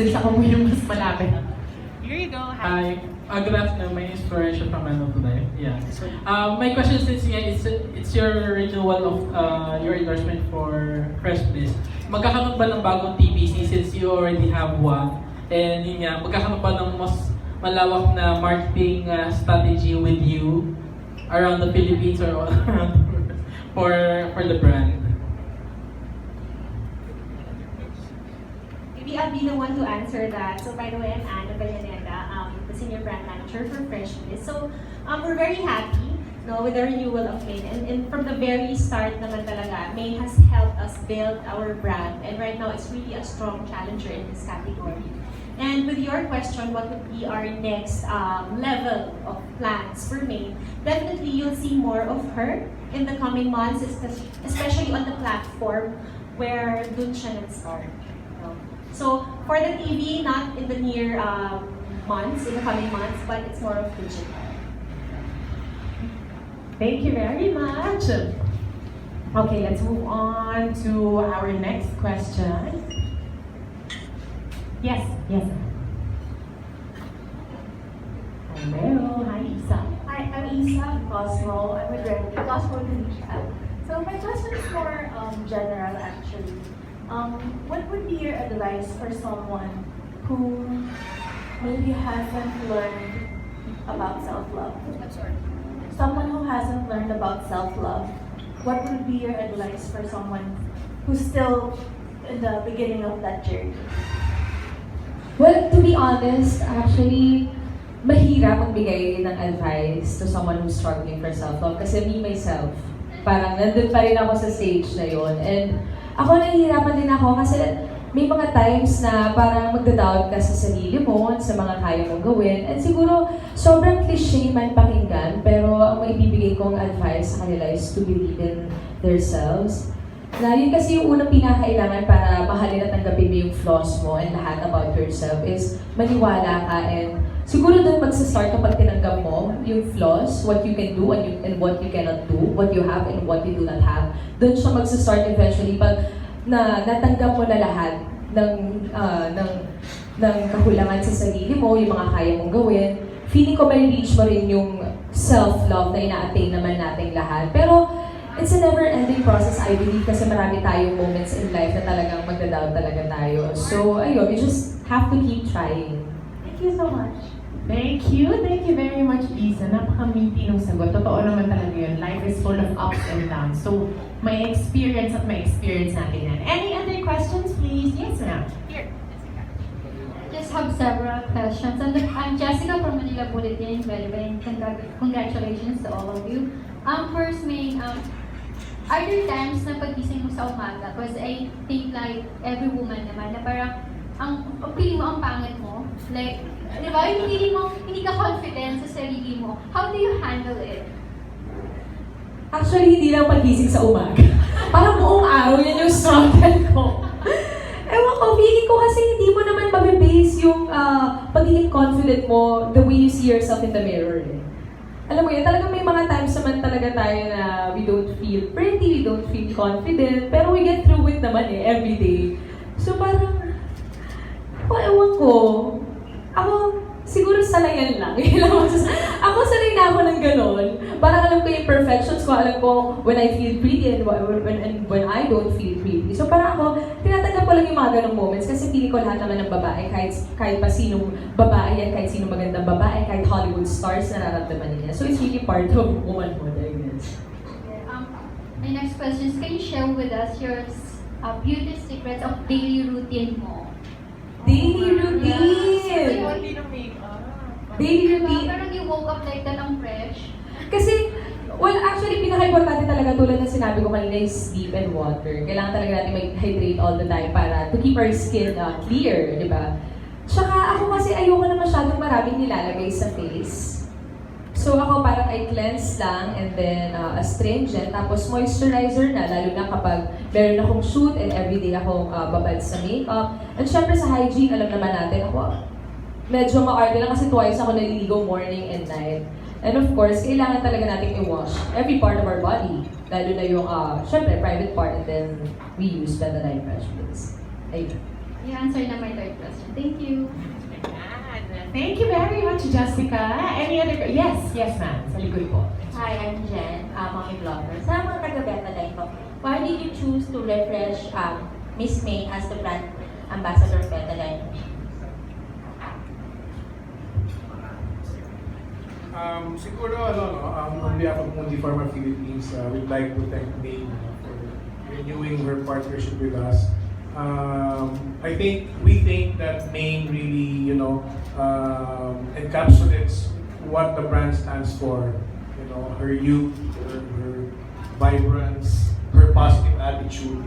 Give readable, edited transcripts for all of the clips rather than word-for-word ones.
since ako mo yung mas malapit. Here you go. Hi. Good afternoon. My name is Florencio from today. Yeah. My question is, it's your renewal of your endorsement for Fresh Bliss. Magkakaroon ba ng bagong TPC since you already have one? And yun nga, magkakaroon ba ng mas malawak na marketing strategy with you around the Philippines or around for the brand? Maybe I'll be the one to answer that. So by the way, I'm Anna Vallaneda, the Senior Brand Manager for Fresh Bliss. So we're very happy with the renewal of Maine. And from the very start naman talaga, Maine has helped us build our brand. And right now, it's really a strong challenger in this category. And with your question, what would be our next level of plans for Maine? Definitely, you'll see more of her in the coming months, especially on the platform where dun siya nag-start. So for the TV, not in the near months, in the coming months, but it's more of digital. Thank you very much. Okay, let's move on to our next question. Yes. Hello, hi Isa. Hi, I'm Isa Cosmo. I'm with Red Cosmo Tunisia. So my question is more general actually. What would be your advice for someone who maybe hasn't learned about self-love? Someone who hasn't learned about self-love, what would be your advice for someone who's still in the beginning of that journey? Well, to be honest, actually, mahirap magbigay ng advice to someone who's struggling for self-love. Kasi me, myself, parang nandun pa rin ako sa stage na yon. And ako, nahihirapan din ako kasi may mga times na parang magda-doubt ka sa sarili mo, sa mga kaya mong gawin. And siguro, sobrang cliche man pakinggan, pero ang maibibigay kong advice sa kanila is to believe in themselves. Na yun kasi yung unang pinakailangan para mahalin at tanggapin mo yung flaws mo and lahat about yourself is maniwala ka, and siguro doon magsa-start kapag tinanggap mo yung flaws, what you can do and what you cannot do, what you have and what you do not have. Doon siya magsa-start eventually pag natanggap mo na lahat ng kakulangan sa sarili mo, yung mga kaya mong gawin. Feeling ko may reach mo rin yung self-love na ina-attain naman nating lahat. Pero it's a never-ending process, I believe, kasi marami tayong moments in life na talagang magda-doubt talaga tayo. So, ayun, you just have to keep trying. Thank you so much. Thank you very much, Isa. Napaka-meaty nung sagot. Totoo naman talaga yun. Life is full of ups and downs. So, may experience natin yan. Any other questions, please? Yes, ma'am. Here, Jessica. Just have several questions. I'm Jessica from Manila Bulletin. By the way, congratulations to all of you. First, May, are there times na pagising mo sa umaga? Because I think like every woman naman na parang ang feeling mo ang pangit mo. Like, di ba? Yung feeling mo, hindi ka confident sa sarili mo. How do you handle it? Actually, hindi lang pagising sa umaga. Parang buong araw, yan yung struggle ko. Ewan ko, feeling ko kasi hindi mo naman mabibase yung pagiging confident mo the way you see yourself in the mirror. Alam mo yun, talagang may mga times naman talaga tayo na we don't feel pretty, we don't feel confident, pero we get through it naman every day. So parang, ewan ko, ako, siguro sanayan lang. Ako sanay na ako ng ganon. Parang alam ko yung imperfections ko, alam ko when I feel pretty and when I don't feel pretty. So parang ako, tinatanggap ko lang yung mga ganong moments kasi feeling ko lahat naman ng babae, kahit pa sinong babae yan, kahit sinong magandang babae, kahit Hollywood stars, nararamdaman nila. So it's really part of womanhood, I guess. My next question is, can you share with us your beauty secrets of daily routine mo? Daily routine! Hindi na makeup. Daily routine. Parang you woke up like that ang fresh. Kasi, well, actually, pinaka-importante talaga tulad ng sinabi ko kanina is sleep and water. Kailangan talaga natin mag-hydrate all the time para to keep our skin clear, di ba? Tsaka ako kasi ayoko na masyadong maraming nilalagay sa face. So ako parang I cleanse lang and then astringent, tapos moisturizer na, lalo na kapag meron akong shoot and everyday akong babad sa makeup. And syempre sa hygiene, alam naman natin ako, medyo ma-arte lang kasi twice ako naliligo morning and night. And of course, kailangan talaga natin i-wash every part of our body, lalo na yung syempre private part, and then we use Betadine Fresh Bliss. Ayun. i-answer na my third question. Thank you. Ayan. Thank you very much, Jessica. Any other... Yes, ma'am. Sa likod po. Hi, I'm Jen, mommy blogger. Sa mga taga-Betadine po, why did you choose to refresh Miss Maine as the brand ambassador of Betadine? Siguro, on behalf of Mundi Pharma Philippines, we'd like to thank Maine for renewing her partnership with us. We think that Maine really, encapsulates what the brand stands for. Her youth, her vibrance, her positive attitude.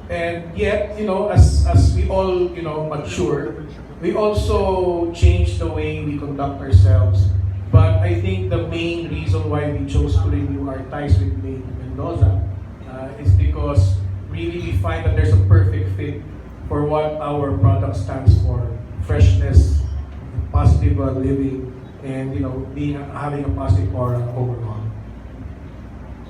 And yet, as we all, mature, we also change the way we conduct ourselves. But I think the main reason why we chose to renew our ties with Maine Mendoza is because really we find that there's a perfect fit for what our product stands for: freshness, positive living, and having a positive aura overall.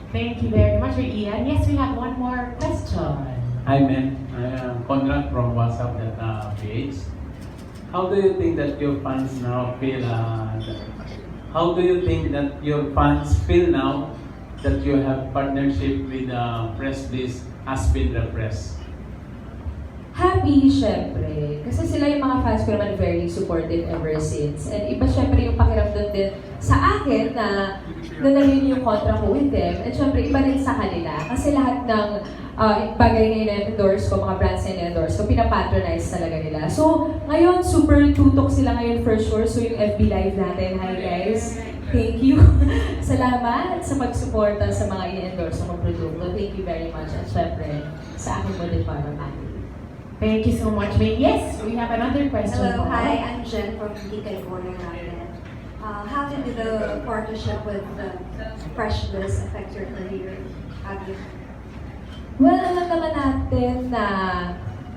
Thank you very much, Ian. Yes, we have one more question. Hi, man. I am Conrad from WhatsApp.ph. How do you think that your fans now feel? How do you think that your fans feel now that you have partnership with Fresh Bliss has been refreshed? Happy, syempre. Kasi sila yung mga fans ko naman very supportive ever since. And iba syempre yung pakiramdam din sa akin na na-renew yung contract ko with them. And syempre iba rin sa kanila. Kasi lahat ng bagay na in-endorse ko, mga brands na in-endorse ko, pinapatronize talaga nila. So, ngayon, super tutok sila ngayon for sure. So, yung FB Live natin, hi guys. Thank you. Salamat sa pagsuporta sa mga in-endorse ng produkto. Thank you very much. At syempre, sa akin mo din para natin. Thank you so much, May. Yes, we have another question. Hello, hi, I'm Jen from the California Outlet. How did the partnership with Fresh Bliss affect your career? Well, alam naman natin na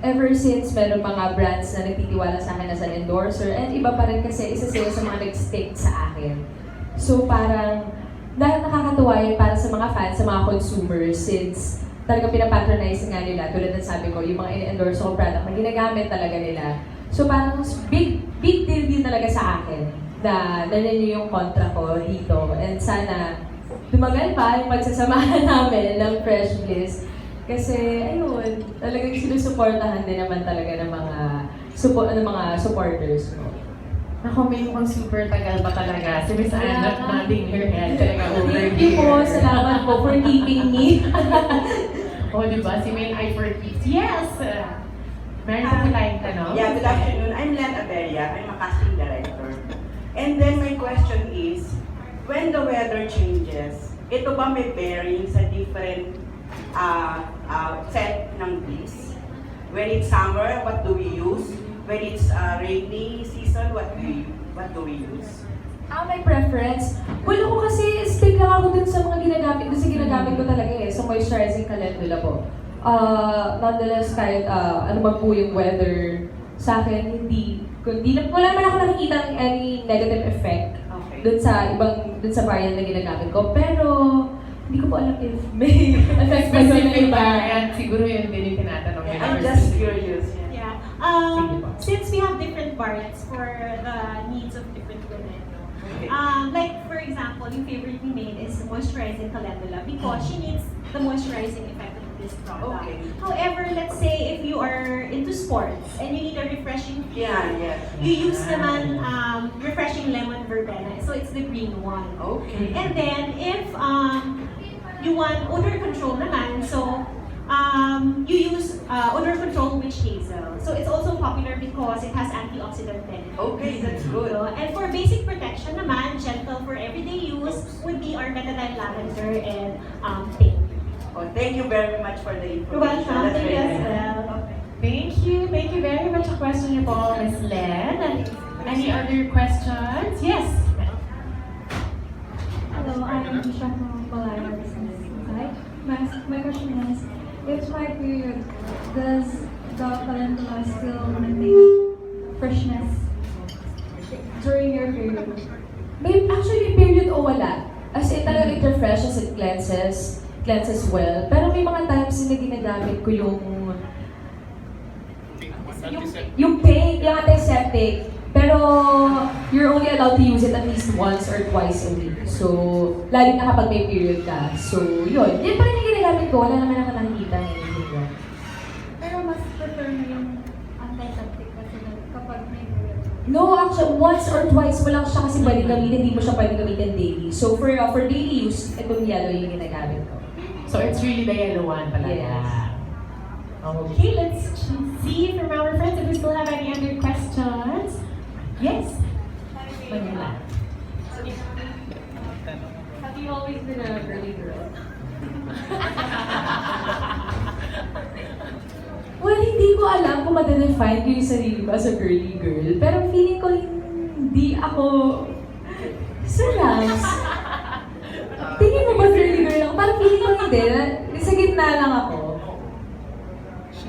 ever since meron mga brands na nagtitiwala sa akin as an endorser, and iba pa rin kasi isa sila sa mga nag-stick sa akin. So parang dahil nakakatuwa yun para sa mga fans, sa mga consumers, since talagang pinapatronize nga nila, tulad ng sabi ko, yung mga in-endorse ko product na ginagamit talaga nila. So parang big deal din talaga sa akin na na-renew yung contract ko dito. And sana tumagal pa yung pagsasamahan namin ng Fresh Bliss. Kasi ayun, talagang sinusuportahan din naman talaga ng mga supporters ko. Ako, may mukhang super tagal pa talaga. Si Miss Anna nodding her head talaga over here. Thank you po, salamat po for keeping me. O, diba? Si May I for Keeps. Yes! Meron po tayong tanong. Yeah, good afternoon. I'm Len Averia. I'm a casting director. And then my question is, when the weather changes, ito ba may bearing sa different set ng Bliss? When it's summer, what do we use? When it's rainy season, what do we use? My preference? Well, ako kasi stick lang ako dun sa mga ginagamit, dun sa ginagamit ko talaga sa moisturizing calendula po. Nonetheless, kahit ano ba po yung weather, sa akin, wala naman ako nakikita ng any negative effect dun sa variant na ginagamit ko. Pero, hindi ko po alam if may effect ba yun na iba. Siguro yun din yung tinatanong niya. I'm just curious. Yeah. Since we have different variants for the needs of different women, Okay. like for example, yung favorite ni Maine is moisturizing calendula because she needs the moisturizing effect of this product. Okay. However, let's say if you are into sports and you need a refreshing feel, Yeah. you use naman refreshing lemon verbena, so it's the green one. Okay. And then if you want odor control naman, so you use odor control witch hazel. So it's also popular because it has antioxidant benefits. Okay, that's good. And for basic protection naman, gentle for everyday use would be our Betadine lavender and pink. Oh, thank you very much for the information. You're welcome. That's Thank you very as nice. well. Thank you very much. A question niyo po, Ms. Len. Any other questions? Yes. Hello, I'm Isha from Malaya Business. Hi. My question is, if my period, does the calendula still maintain freshness during your period? Actually, period o wala. As in, talaga it refreshes, it cleanses well. Pero may mga times na ginagamit ko yung yung pink, yung antiseptic, pero you're only allowed to use it at least once or twice a week. So, lalo na kapag may period ka. So, yun. Yan pa rin yung ginagamit ko. Wala naman ako nakikita na yun. Pero mas prefer mo yung antiseptic kasi kapag may period. No, actually, once or twice mo lang siya kasi pwede gamitin, hindi mo siya pwede gamitin daily. So, for daily use, itong yellow yung ginagamit ko. So it's really the yellow one talaga. Yes. Okay, let's see from our friends if we still have any other questions. Yes? Manila. Have you always been a girly girl? Well, hindi ko alam kung ma-define ko yung sarili ko as a girly girl. Pero feeling ko hindi ako salas. Tingin mo ba girly girl ako? Parang feeling ko hindi. Sa gitna lang ako.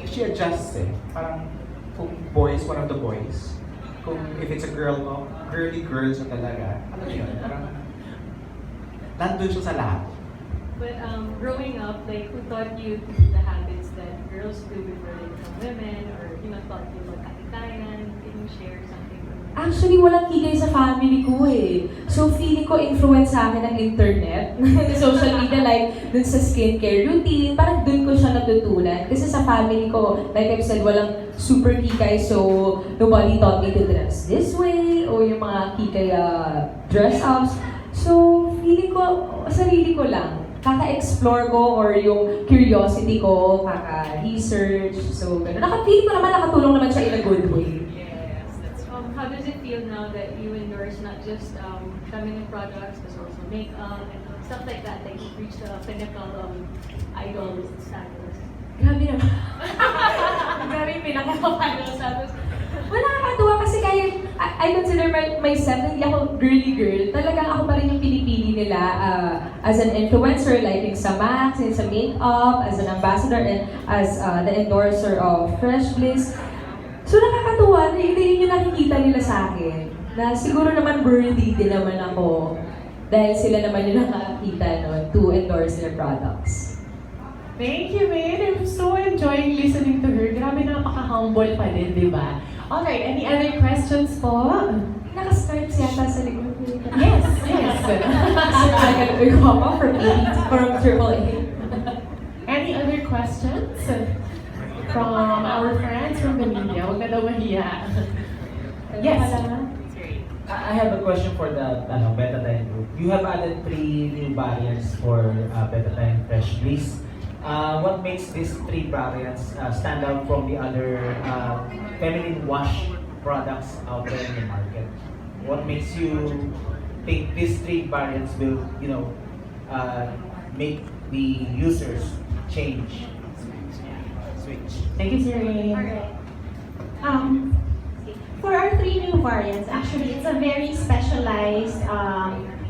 She adjusts eh. Parang kung boys, one of the boys. Kung if it's a girl, girly girl siya talaga. Ano yun? Parang nandun siya sa lahat. But growing up, like, who taught you to do the habits that girls do before they become women? Or, taught you about katitayan? Can you share something? Actually, walang higay sa family ko eh. So, feeling ko influence sa akin ng internet, social media, like dun sa skincare routine, parang dun ko siya natutunan. Kasi sa family ko, like I've said, walang super kikay, so nobody taught me to dress this way, o yung mga kikay dress ups. So, feeling ko, sarili ko lang. Kaka-explore ko or yung curiosity ko, kaka-research, so gano'n. Feeling ko naman nakatulong naman siya in a good way. How does it feel now that you endorse not just feminine products, but also makeup and stuff like that, that you've reached the pinnacle of idol status? Grabe naman. Grabe yung pinaka-idol status. Wala, nakakatuwa kasi kahit I consider myself na hindi ako girly girl. Talagang ako pa rin yung pinipili nila as an influencer, like yung sa Max, yung sa makeup, as an ambassador, and as the endorser of Fresh Bliss. So nakakatuwa na yun yung nakikita nila sa akin. Na siguro naman worthy din naman ako dahil sila naman yung nakakita to endorse their products. Thank you, Maine. I'm so enjoying listening to her. Grabe, napaka-humble pa din, di ba? Alright, any other questions po? Naka-start yata sa likod. Yes, yes. Sir, I can from AAA. Any other questions from our friends from the media? Huwag na daw mahiya. Yes. I have a question for the Betadine group. You have added 3 new variants for Betadine Fresh Bliss. What makes these 3 variants stand out from the other feminine wash products out there in the market? What makes you think these 3 variants will, make the users change? Switch. Thank you, Sir Ray. Alright. For our 3 new variants, actually, it's a very specialized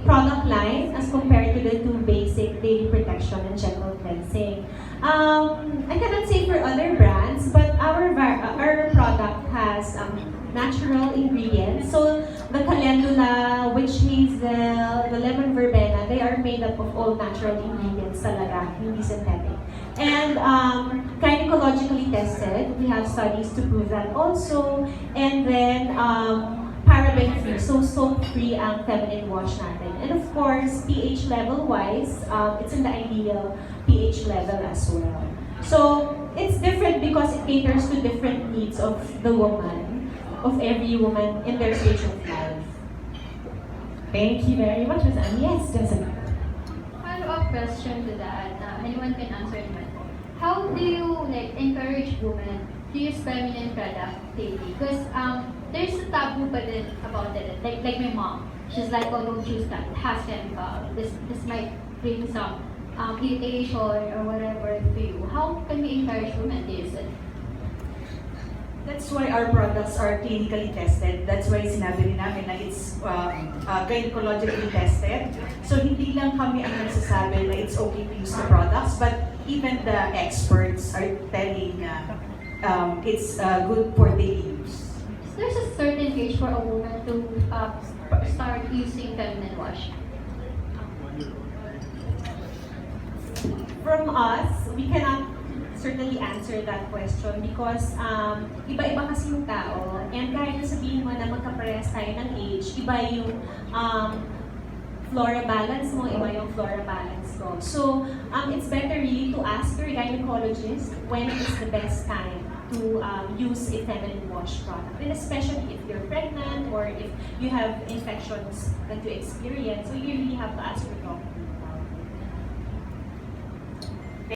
product line as compared to the 2 basic daily protection and general cleansing. I cannot say for other brands, but our product has natural ingredients. So the calendula, witch hazel, the lemon verbena, they are made up of all natural ingredients talaga, hindi synthetic. And gynecologically tested, we have studies to prove that also. And then paraben-free, so soap-free ang feminine wash natin. And of course, pH level-wise, it's in the ideal pH level as well. So it's different because it caters to different needs of the woman, of every woman in their stage of life. Thank you very much, Ms. Anne. Yes, Jessica. Follow-up question to that. Anyone can answer it. How do you encourage women to use feminine product daily? Because there's a taboo pa din about it. Like my mom, she's like, oh, don't use that. It has chemical. This might bring some irritation or whatever to you. How can we encourage women to use it? That's why our products are clinically tested. That's why sinabi rin namin na it's gynecologically tested. So hindi lang kami ang nagsasabi na it's okay to use the products, but even the experts are telling it's good for daily use. There's a certain age for a woman to start using feminine wash. From us, we cannot certainly answer that question because iba-iba kasi yung tao and kahit sabihin mo na magkaparehas tayo ng age, iba yung flora balance mo, iba yung flora balance ko. So, it's better really to ask your gynecologist when is the best time to use a feminine wash product. And especially if you're pregnant or if you have infections that you experience, so you really have to ask your doctor.